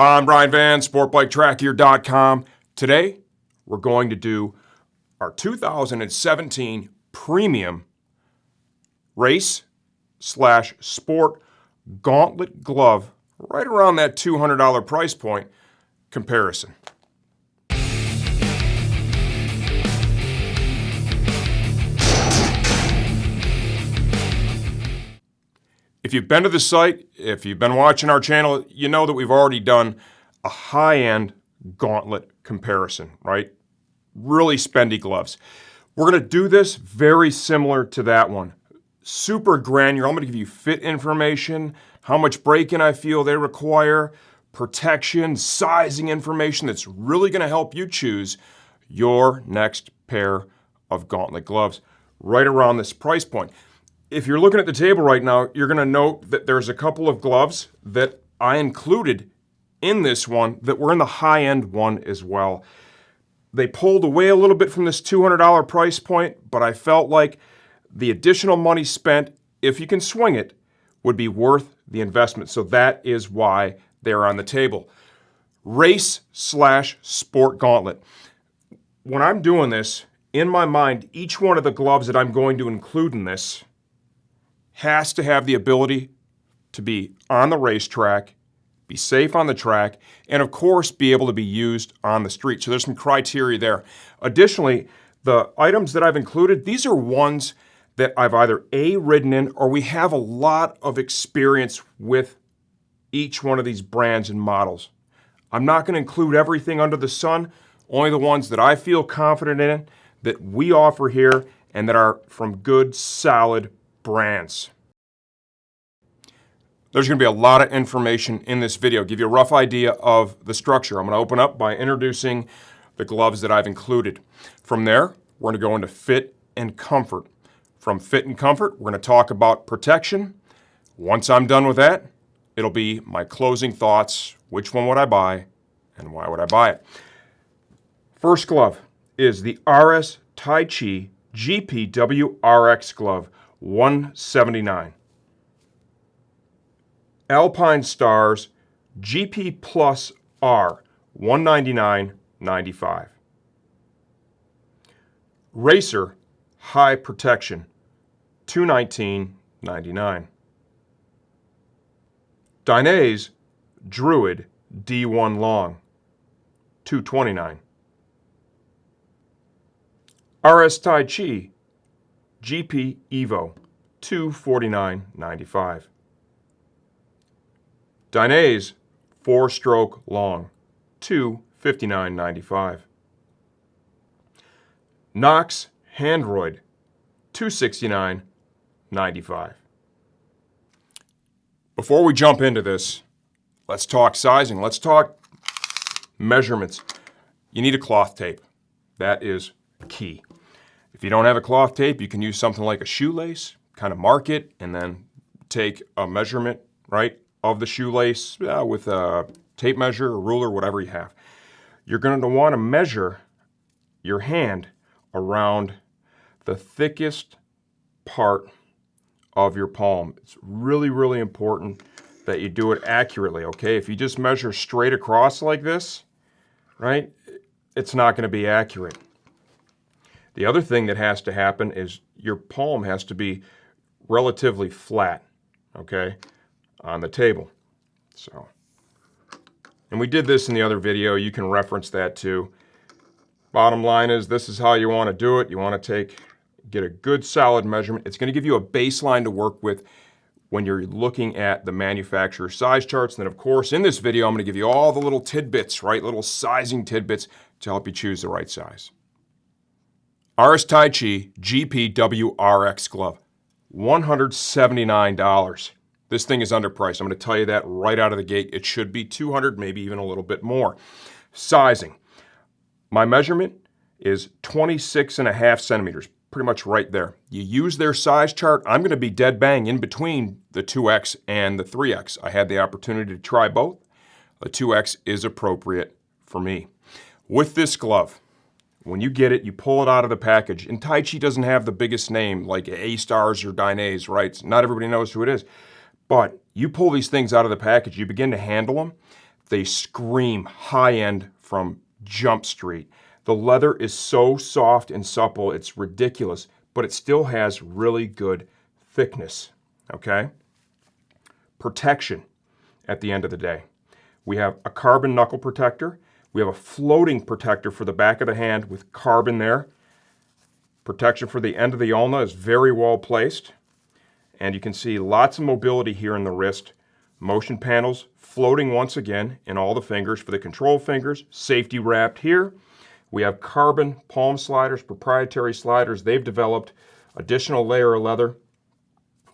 Hi, I'm Brian Van, SportBikeTrackGear.com. Today, we're going to do our 2017 Premium Race/Sport Gauntlet Glove, right around that $200 price point comparison. If you've been to the site, if you've been watching our channel, you know that we've already done a high-end gauntlet comparison, right? Really spendy gloves. We're going to do this very similar to that one. Super granular. I'm going to give you fit information, how much break-in I feel they require, protection, sizing information that's really going to help you choose your next pair of gauntlet gloves right around this price point. If you're looking at the table right now, you're going to note that there's a couple of gloves that I included in this one that were in the high-end one as well. They pulled away a little bit from this $200 price point, but I felt like the additional money spent, if you can swing it, would be worth the investment. So that is why they're on the table. Race/Sport Gauntlet. When I'm doing this, in my mind, each one of the gloves that I'm going to include in this has to have the ability to be on the racetrack, be safe on the track, and of course be able to be used on the street. So there's some criteria there. Additionally, the items that I've included, these are ones that I've either ridden in or we have a lot of experience with each one of these brands and models. I'm not going to include everything under the sun, only the ones that I feel confident in, that we offer here, and that are from good, solid brands. There's going to be a lot of information in this video. Give you a rough idea of the structure. I'm going to open up by introducing the gloves that I've included. From there, we're going to go into fit and comfort. From fit and comfort, we're going to talk about protection. Once I'm done with that, it'll be my closing thoughts. Which one would I buy and why would I buy it? First glove is the RS Taichi GP-WRX glove, $179. Alpinestars GP Plus R, $199.95. Racer High Protection, $219.99. Dainese Druid D1 Long, $229. RS Taichi GP-EVO, $249.95. Dainese 4-stroke long, $259.95. Knox Handroid, $269.95. Before we jump into this, let's talk sizing. Let's talk measurements. You need a cloth tape. That is key. If you don't have a cloth tape, you can use something like a shoelace, kind of mark it, and then take a measurement, right, of the shoelace with a tape measure, a ruler, whatever you have. You're going to want to measure your hand around the thickest part of your palm. It's really, really important that you do it accurately, okay? If you just measure straight across like this, right, it's not going to be accurate. The other thing that has to happen is your palm has to be relatively flat, okay, on the table. So, and we did this in the other video. You can reference that too. Bottom line is, this is how you want to do it. You want to get a good solid measurement. It's going to give you a baseline to work with when you're looking at the manufacturer size charts. And then of course, in this video, I'm going to give you all the little tidbits, right? Little sizing tidbits to help you choose the right size. RS Taichi GP-WRX glove, $179. This thing is underpriced. I'm going to tell you that right out of the gate. It should be $200, maybe even a little bit more. Sizing. My measurement is 26.5 centimeters, pretty much right there. You use their size chart. I'm going to be dead bang in between the 2X and the 3X. I had the opportunity to try both. The 2X is appropriate for me. With this glove, when you get it, you pull it out of the package. And Taichi doesn't have the biggest name like A-Stars or Dainese, right? Not everybody knows who it is. But you pull these things out of the package, you begin to handle them. They scream high-end from Jump Street. The leather is so soft and supple, it's ridiculous, but it still has really good thickness, okay? Protection at the end of the day. We have a carbon knuckle protector. We have a floating protector for the back of the hand with carbon there. Protection for the end of the ulna is very well placed. And you can see lots of mobility here in the wrist. Motion panels floating once again in all the fingers for the control fingers. Safety wrapped here. We have carbon palm sliders, proprietary sliders they've developed. Additional layer of leather.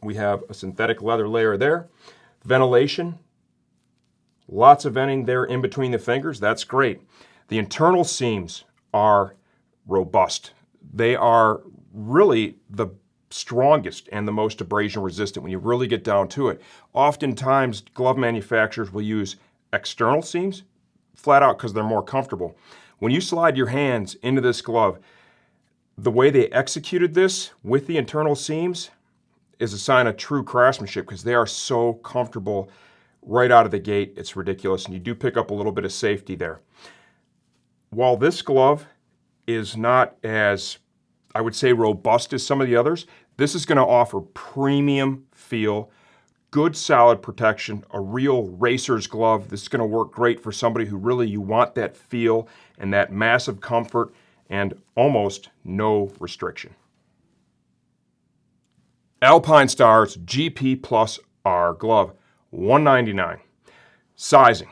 We have a synthetic leather layer there. Ventilation. Lots of venting there in between the fingers. That's great. The internal seams are robust. They are really the strongest and the most abrasion resistant when you really get down to it. Oftentimes, glove manufacturers will use external seams flat out because they're more comfortable. When you slide your hands into this glove, the way they executed this with the internal seams is a sign of true craftsmanship because they are so comfortable right out of the gate. It's ridiculous, and you do pick up a little bit of safety there. While this glove is not as, I would say, robust as some of the others, this is going to offer premium feel, good solid protection, a real racer's glove. This is going to work great for somebody who really, you want that feel and that massive comfort and almost no restriction. Alpinestars GP Plus R glove, $199. Sizing.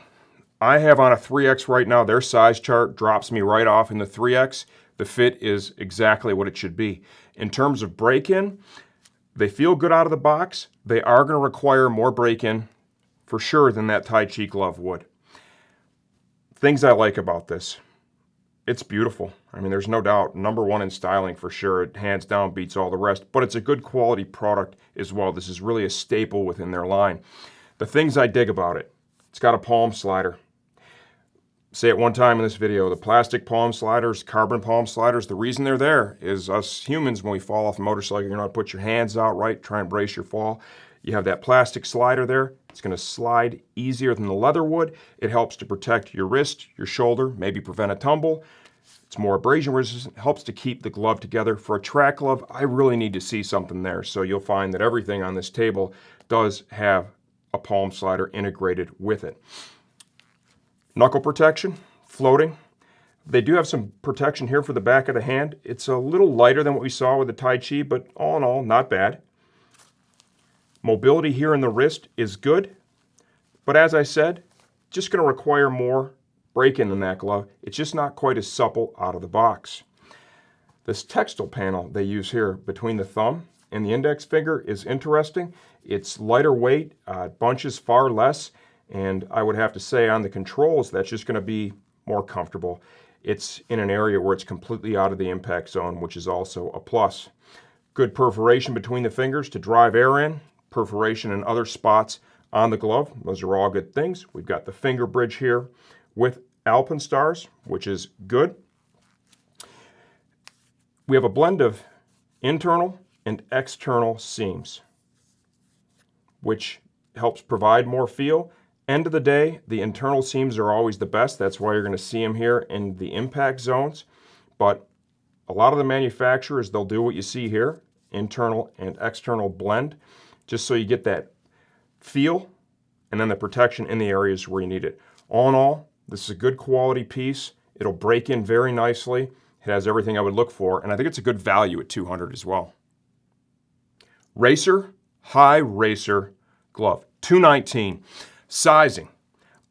I have on a 3X right now. Their size chart drops me right off in the 3X. The fit is exactly what it should be. In terms of break-in, they feel good out of the box. They are going to require more break-in for sure than that Taichi glove would. Things I like about this. It's beautiful. I mean, there's no doubt. #1 in styling for sure. It hands down beats all the rest, but it's a good quality product as well. This is really a staple within their line. The things I dig about it. It's got a palm slider. Say it one time in this video, the plastic palm sliders, carbon palm sliders, the reason they're there is us humans, when we fall off a motorcycle, you're not to put your hands out right, try and brace your fall. You have that plastic slider there. It's going to slide easier than the leather would. It helps to protect your wrist, your shoulder, maybe prevent a tumble. It's more abrasion resistant, helps to keep the glove together. For a track glove, I really need to see something there. So you'll find that everything on this table does have a palm slider integrated with it. Knuckle protection, floating. They do have some protection here for the back of the hand. It's a little lighter than what we saw with the Taichi, but all in all, not bad. Mobility here in the wrist is good, but as I said, just going to require more break-in than that glove. It's just not quite as supple out of the box. This textile panel they use here between the thumb and the index finger is interesting. It's lighter weight, bunches far less, and I would have to say on the controls, that's just going to be more comfortable. It's in an area where it's completely out of the impact zone, which is also a plus. Good perforation between the fingers to drive air in, perforation in other spots on the glove. Those are all good things. We've got the finger bridge here with Alpinestars, which is good. We have a blend of internal and external seams, which helps provide more feel. End of the day, the internal seams are always the best. That's why you're going to see them here in the impact zones. But a lot of the manufacturers, they'll do what you see here, internal and external blend, just so you get that feel and then the protection in the areas where you need it. All in all, this is a good quality piece. It'll break in very nicely. It has everything I would look for, and I think it's a good value at $200 as well. Racer, high racer glove, $219. Sizing.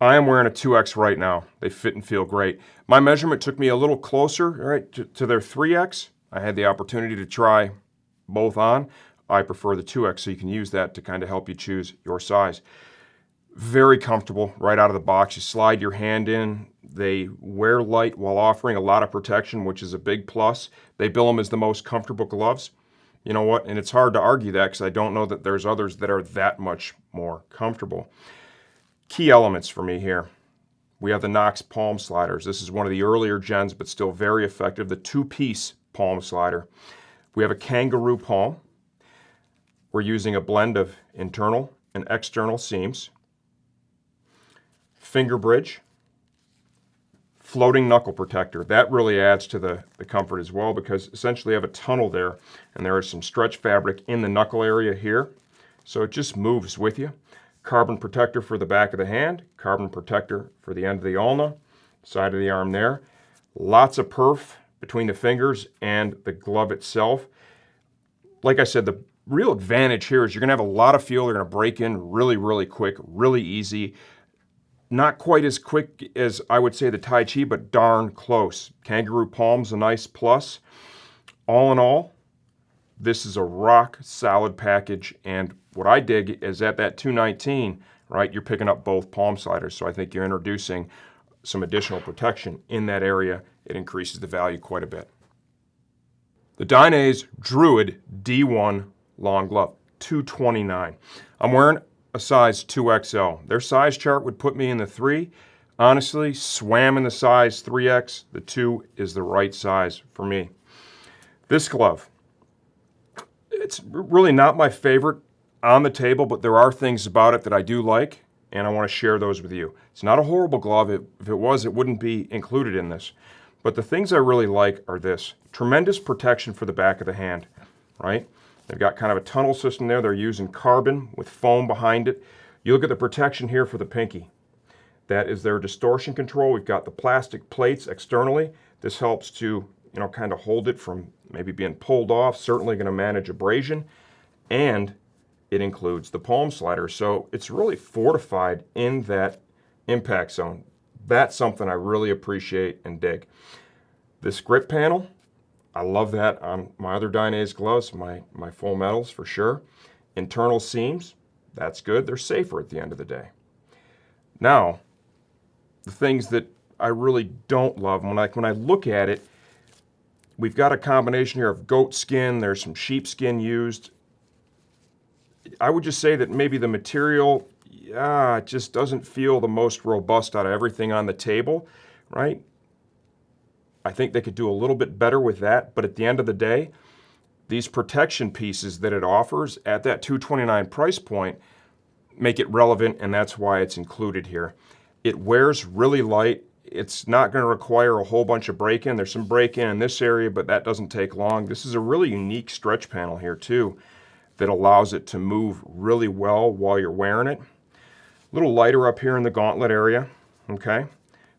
I am wearing a 2X right now. They fit and feel great. My measurement took me a little closer, right, to their 3X. I had the opportunity to try both on. I prefer the 2X, so you can use that to kind of help you choose your size. Very comfortable right out of the box. You slide your hand in. They wear light while offering a lot of protection, which is a big plus. They bill them as the most comfortable gloves. You know what? And it's hard to argue that because I don't know that there's others that are that much more comfortable. Key elements for me here. We have the Knox palm sliders. This is one of the earlier gens, but still very effective. The two-piece palm slider. We have a kangaroo palm. We're using a blend of internal and external seams. finger bridge, floating knuckle protector. That really adds to the comfort as well, because essentially you have a tunnel there and there is some stretch fabric in the knuckle area here. So it just moves with you. Carbon protector for the back of the hand, carbon protector for the end of the ulna, side of the arm there. Lots of perf between the fingers and the glove itself. Like I said, the real advantage here is you're gonna have a lot of feel. They're gonna break in really, really quick, really easy. Not quite as quick as I would say the Taichi, but darn close. Kangaroo palm's a nice plus. All in all, this is a rock solid package, and what I dig is at that $219, right, you're picking up both palm sliders, so I think you're introducing some additional protection in that area. It increases the value quite a bit. The Dainese Druid D1 Long glove, $229. I'm wearing a size 2XL. Their size chart would put me in the 3. Honestly, swam in the size 3X. The 2 is the right size for me. This glove, it's really not my favorite on the table, but there are things about it that I do like, and I want to share those with you. It's not a horrible glove. If it was, it wouldn't be included in this. But the things I really like are this. Tremendous protection for the back of the hand, right? They've got kind of a tunnel system there. They're using carbon with foam behind it. You look at the protection here for the pinky. That is their distortion control. We've got the plastic plates externally. This helps to, kind of hold it from maybe being pulled off. Certainly going to manage abrasion. And it includes the palm slider. So it's really fortified in that impact zone. That's something I really appreciate and dig. This grip panel, I love that on my other Dainese gloves, my full metals for sure. Internal seams, that's good. They're safer at the end of the day. Now, the things that I really don't love, when I look at it, we've got a combination here of goat skin, there's some sheep skin used. I would just say that maybe the material, it just doesn't feel the most robust out of everything on the table, right? I think they could do a little bit better with that, but at the end of the day, these protection pieces that it offers at that $229 price point make it relevant, and that's why it's included here. It wears really light. It's not going to require a whole bunch of break-in. There's some break-in in this area, but that doesn't take long. This is a really unique stretch panel here too that allows it to move really well while you're wearing it. A little lighter up here in the gauntlet area, okay?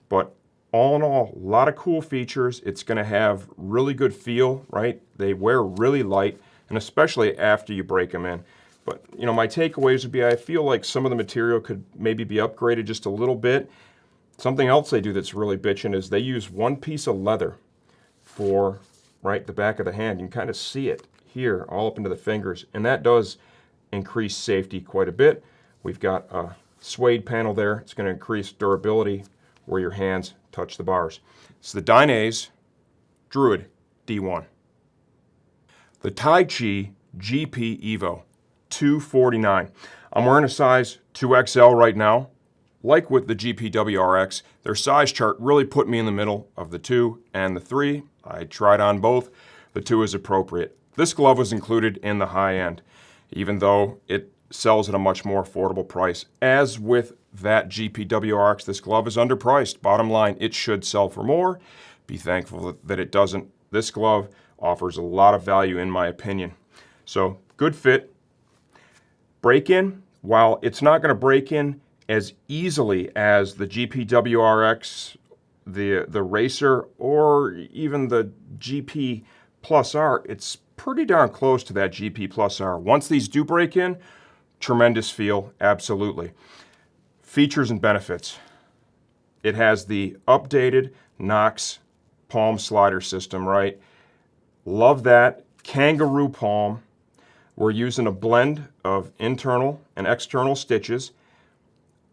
But all in all, a lot of cool features. It's going to have really good feel, right? They wear really light, and especially after you break them in. But, my takeaways would be I feel like some of the material could maybe be upgraded just a little bit. Something else they do that's really bitchin' is they use one piece of leather for, right, the back of the hand. You can kind of see it here all up into the fingers, and that does increase safety quite a bit. We've got a suede panel there. It's going to increase durability where your hands touch the bars. It's the Dainese Druid D1. The Taichi GP-EVO, $249. I'm wearing a size 2XL right now. Like with the GP-WRX, their size chart really put me in the middle of the 2 and the 3. I tried on both. The 2 is appropriate. This glove was included in the high end, even though it sells at a much more affordable price. As with that GP-WRX, this glove is underpriced. Bottom line, it should sell for more. Be thankful that it doesn't. This glove offers a lot of value in my opinion. So, good fit. Break-in, while it's not going to break in as easily as the GP-WRX, the Racer, or even the GP Plus R, it's pretty darn close to that GP Plus R. Once these do break in, tremendous feel, absolutely. Features and benefits. It has the updated Knox palm slider system, right? Love that. Kangaroo palm. We're using a blend of internal and external stitches.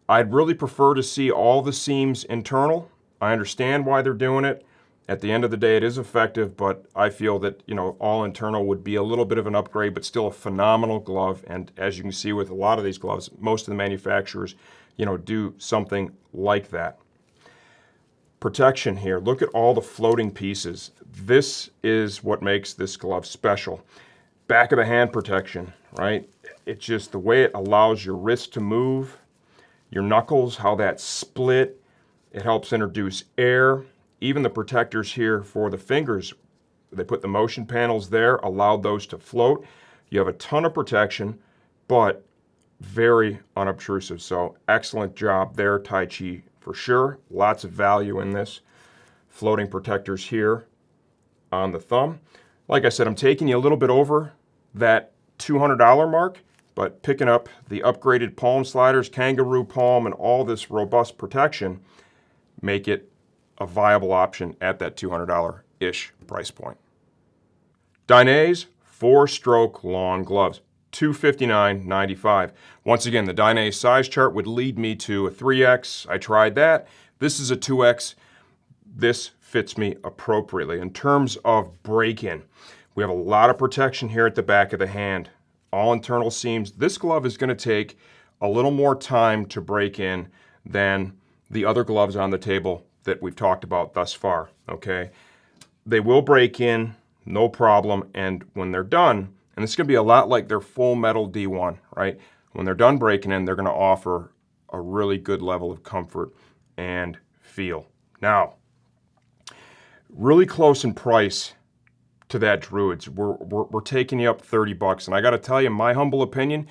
I'd really prefer to see all the seams internal. I understand why they're doing it. At the end of the day, it is effective, but I feel that, all internal would be a little bit of an upgrade, but still a phenomenal glove. And as you can see with a lot of these gloves, most of the manufacturers, do something like that. Protection here. Look at all the floating pieces. This is what makes this glove special. Back of the hand protection, right? It's just the way it allows your wrist to move. your knuckles, how that split. It helps introduce air. Even the protectors here for the fingers, they put the motion panels there, allowed those to float. You have a ton of protection, but very unobtrusive. So excellent job there, Taichi, for sure. Lots of value in this. Floating protectors here on the thumb. Like I said, I'm taking you a little bit over that $200 mark, but picking up the upgraded palm sliders, kangaroo palm, and all this robust protection make it a viable option at that $200-ish price point. Dainese 4-stroke long gloves, $259.95. Once again, the Dainese size chart would lead me to a 3X. I tried that. This is a 2X. This fits me appropriately. In terms of break-in, we have a lot of protection here at the back of the hand. All internal seams. This glove is going to take a little more time to break in than the other gloves on the table that we've talked about thus far, okay? They will break in, no problem, and when they're done, and it's going to be a lot like their full metal D1, right? When they're done breaking in, they're going to offer a really good level of comfort and feel. Now, really close in price to that Druids. We're taking you up $30, and I got to tell you, my humble opinion,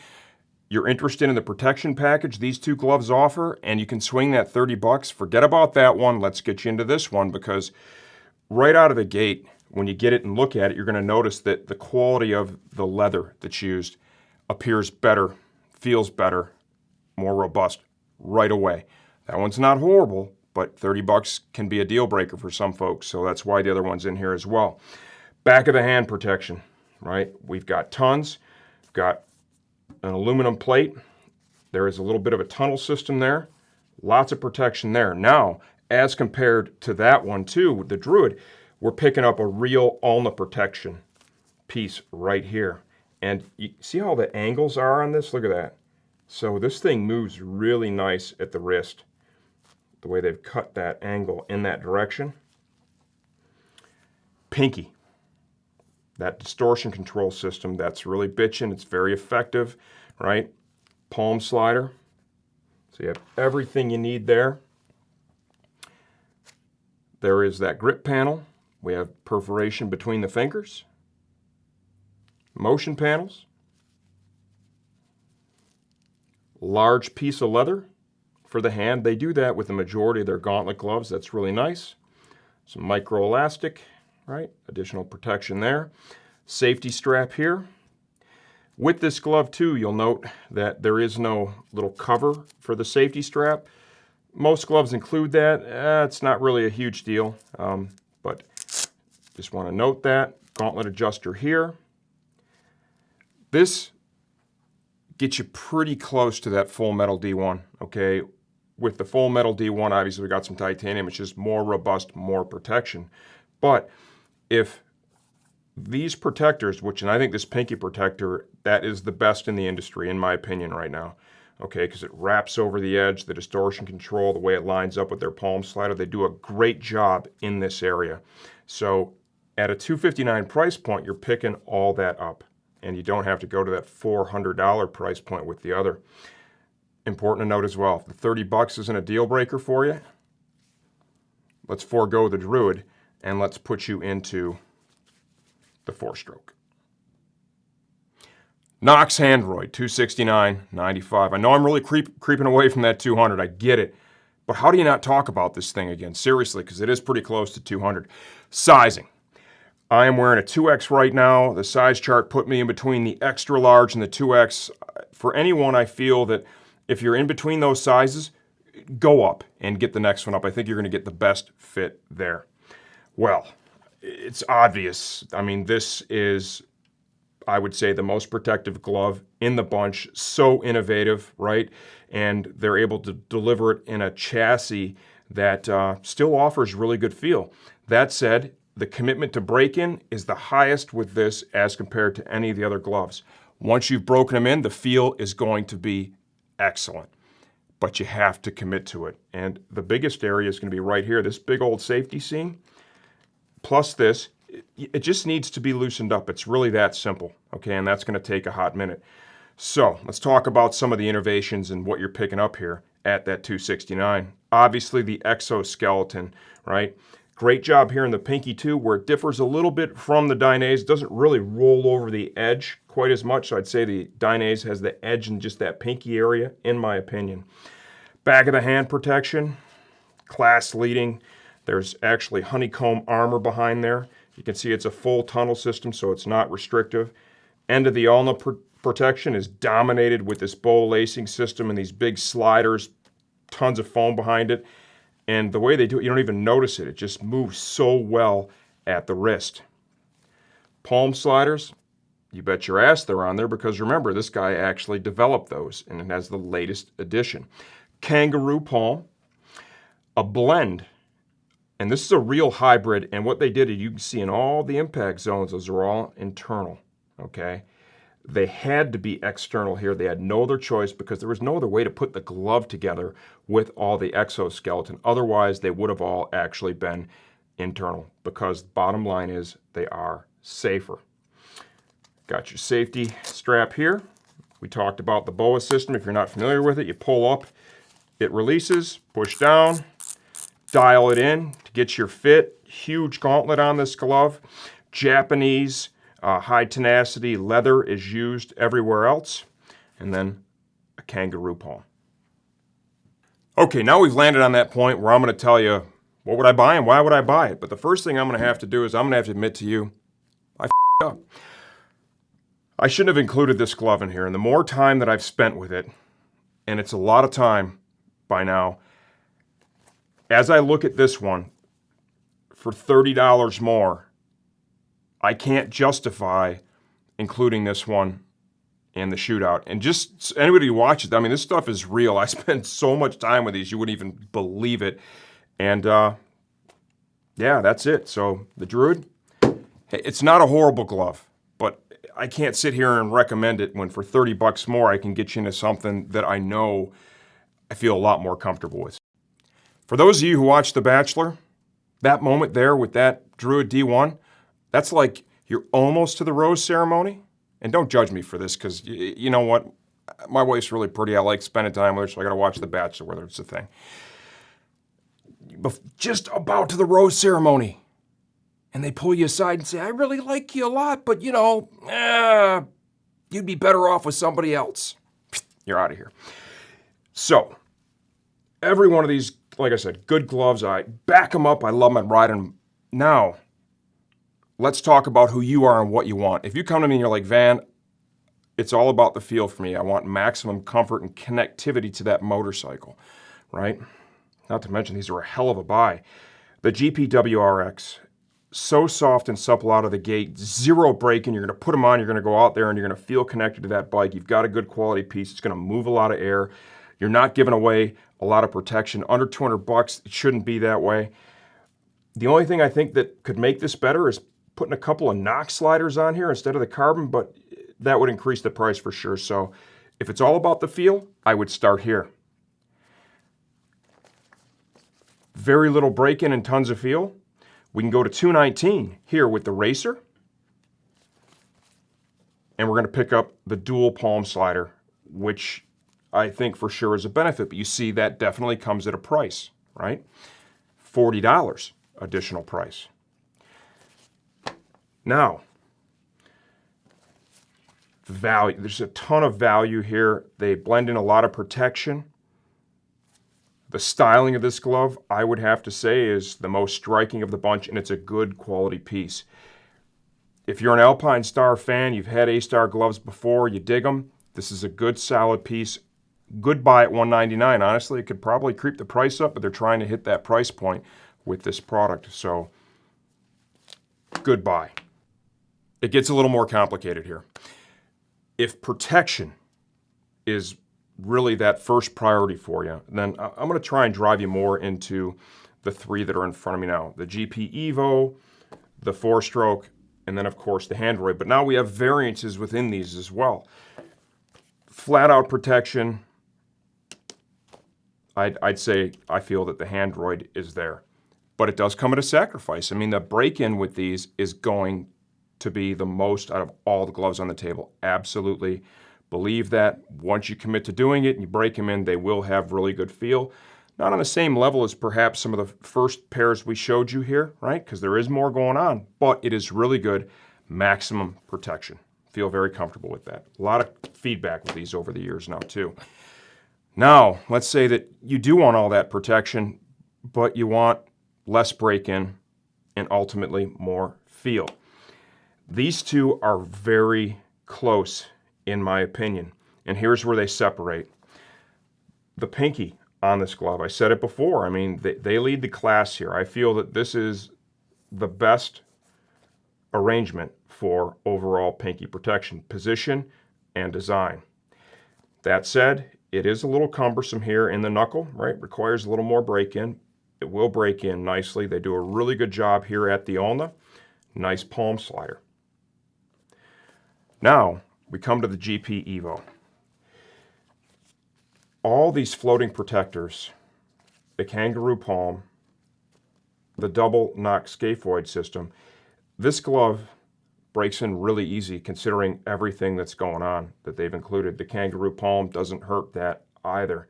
you're interested in the protection package these two gloves offer, and you can swing that $30. Forget about that one. Let's get you into this one, because right out of the gate, when you get it and look at it, you're going to notice that the quality of the leather that's used appears better, feels better, more robust right away. That one's not horrible, but $30 can be a deal breaker for some folks, so that's why the other one's in here as well. Back of the hand protection, right? We've got tons. We've got an aluminum plate. There is a little bit of a tunnel system there. Lots of protection there. Now, as compared to that one too, with the Druid, we're picking up a real ulna protection piece right here. And you see how the angles are on this? Look at that. So this thing moves really nice at the wrist, the way they've cut that angle in that direction. Pinky. That distortion control system, that's really bitchin'. It's very effective, right? Palm slider. So you have everything you need there. There is that grip panel. We have perforation between the fingers. Motion panels. Large piece of leather for the hand. They do that with the majority of their gauntlet gloves. That's really nice. Some micro elastic, right? Additional protection there. Safety strap here. With this glove too, you'll note that there is no little cover for the safety strap. Most gloves include that. It's not really a huge deal, but just want to note that. Gauntlet adjuster here. This gets you pretty close to that full metal D1, okay? With the full metal D1, obviously we got some titanium, which is more robust, more protection. But if these protectors, and I think this pinky protector, that is the best in the industry, in my opinion, right now. Okay, because it wraps over the edge, the distortion control, the way it lines up with their palm slider. They do a great job in this area. So at a $259 price point, you're picking all that up. And you don't have to go to that $400 price point with the other. Important to note as well, if the $30 isn't a deal breaker for you, let's forego the Druid and let's put you into the 4-stroke. Knox Handroid, $269.95. I know I'm really creeping away from that 200. I get it. But how do you not talk about this thing again? Seriously, because it is pretty close to 200. Sizing. I am wearing a 2X right now. The size chart put me in between the extra large and the 2X. For anyone, I feel that if you're in between those sizes, go up and get the next one up. I think you're going to get the best fit there. Well, it's obvious. I mean, this is, I would say, the most protective glove in the bunch. So innovative, right? And they're able to deliver it in a chassis that still offers really good feel. That said, the commitment to break-in is the highest with this as compared to any of the other gloves. Once you've broken them in, the feel is going to be excellent. But you have to commit to it. And the biggest area is going to be right here, this big old safety seam. Plus this, it just needs to be loosened up. It's really that simple, okay? And that's going to take a hot minute. So let's talk about some of the innovations and what you're picking up here. at that 269. Obviously the exoskeleton, right? Great job here in the pinky too, where it differs a little bit from the Dainese. It doesn't really roll over the edge quite as much. So I'd say the Dainese has the edge in just that pinky area, in my opinion. Back of the hand protection, class leading. There's actually honeycomb armor behind there. You can see it's a full tunnel system, so it's not restrictive. End of the ulna protection is dominated with this bow lacing system and these big sliders, tons of foam behind it. And the way they do it, you don't even notice it. It just moves so well at the wrist. Palm sliders, you bet your ass they're on there because remember, this guy actually developed those and it has the latest edition. Kangaroo palm, a blend. And this is a real hybrid. And what they did, you can see in all the impact zones, those are all internal, okay? They had to be external here. They had no other choice because there was no other way to put the glove together with all the exoskeleton. Otherwise, they would have all actually been internal because the bottom line is they are safer. Got your safety strap here. We talked about the BOA system. If you're not familiar with it, you pull up, it releases, push down, dial it in to get your fit. Huge gauntlet on this glove. Japanese high tenacity leather is used everywhere else. And then a kangaroo palm. Okay, now we've landed on that point where I'm going to tell you what would I buy and why would I buy it. But the first thing I'm going to have to do is I'm going to have to admit to you, I f***ed up. I shouldn't have included this glove in here. And the more time that I've spent with it, and it's a lot of time by now, as I look at this one for $30 more, I can't justify including this one in the shootout. And just anybody who watches, I mean, this stuff is real. I spend so much time with these, you wouldn't even believe it. And yeah, that's it. So the Druid, it's not a horrible glove, but I can't sit here and recommend it when for 30 bucks more, I can get you into something that I know I feel a lot more comfortable with. For those of you who watched The Bachelor, that moment there with that Druid D1, that's like you're almost to the rose ceremony. And don't judge me for this because you know what? My wife's really pretty. I like spending time with her, so I got to watch The Bachelor, whether it's a thing. But just about to the rose ceremony. And they pull you aside and say, I really like you a lot, but you know, you'd be better off with somebody else. You're out of here. So, every one of these, like I said, good gloves. I back them up. I love them. I ride them. Now, let's talk about who you are and what you want. If you come to me and you're like, Van, it's all about the feel for me. I want maximum comfort and connectivity to that motorcycle, right? Not to mention, these are a hell of a buy. The GP-WRX, so soft and supple out of the gate, zero braking. You're going to put them on, you're going to go out there, and you're going to feel connected to that bike. You've got a good quality piece. It's going to move a lot of air. You're not giving away a lot of protection. Under 200 bucks, it shouldn't be that way. The only thing I think that could make this better is putting a couple of Knox sliders on here instead of the carbon, but that would increase the price for sure. So if it's all about the feel, I would start here. Very little break-in and tons of feel. We can go to 219 here with the Racer. And we're going to pick up the dual palm slider, which I think for sure is a benefit. But you see that definitely comes at a price, right? $40 additional price. Now, value. There's a ton of value here. They blend in a lot of protection. The styling of this glove, I would have to say, is the most striking of the bunch, and it's a good quality piece. If you're an Alpinestars fan, you've had A-Star gloves before, you dig them, this is a good, solid piece. Good buy at $199. Honestly, it could probably creep the price up, but they're trying to hit that price point with this product, so good buy. It gets a little more complicated here. If protection is really that first priority for you, then I'm going to try and drive you more into the three that are in front of me now. The GP-EVO, the 4-stroke, and then of course the Handroid. But now we have variances within these as well. Flat out protection, I'd say I feel that the Handroid is there. But it does come at a sacrifice. I mean, the break-in with these is going to be the most out of all the gloves on the table. Absolutely Believe that once you commit to doing it and you break them in, they will have really good feel. Not on the same level as perhaps some of the first pairs we showed you here, right? Because there is more going on, but it is really good maximum protection. Feel very comfortable with that. A lot of feedback with these over the years now too. Now, let's say that you do want all that protection, but you want less break-in and ultimately more feel. These two are very close in my opinion, and here's where they separate. The pinky on this glove, I said it before, I mean, they lead the class here. I feel that this is the best arrangement for overall pinky protection, position and design. That said, it is a little cumbersome here in the knuckle, right? Requires a little more break-in. It will break in nicely. They do a really good job here at the ulna. Nice palm slider. Now, we come to the GP-EVO. All these floating protectors, the kangaroo palm, the double Knox scaphoid system, this glove breaks in really easy considering everything that's going on that they've included. The kangaroo palm doesn't hurt that either.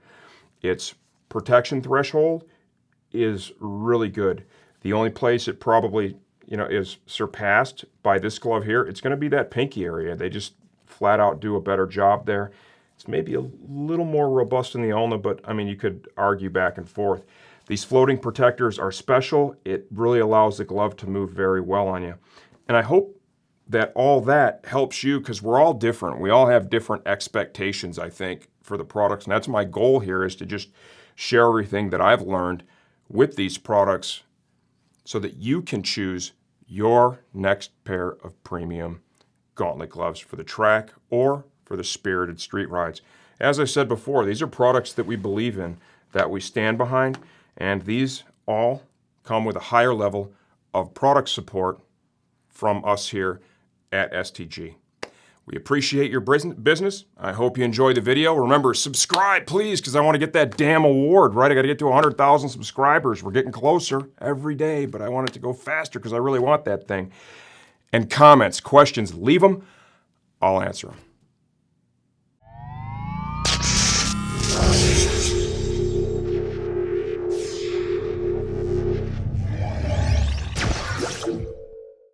Its protection threshold is really good. The only place it probably is surpassed by this glove here, it's going to be that pinky area. They just flat out do a better job there. It's maybe a little more robust in the ulna, but I mean, you could argue back and forth. These floating protectors are special. It really allows the glove to move very well on you. And I hope that all that helps you, because we're all different. We all have different expectations, I think, for the products. And that's my goal here, is to just share everything that I've learned with these products so that you can choose your next pair of premium gauntlet gloves for the track or for the spirited street rides. As I said before, these are products that we believe in, that we stand behind, and these all come with a higher level of product support from us here at STG. We appreciate your business. I hope you enjoyed the video. Remember, subscribe, please, because I want to get that damn award, right? I got to get to 100,000 subscribers. We're getting closer every day, but I want it to go faster because I really want that thing. And comments, questions, leave them. I'll answer them.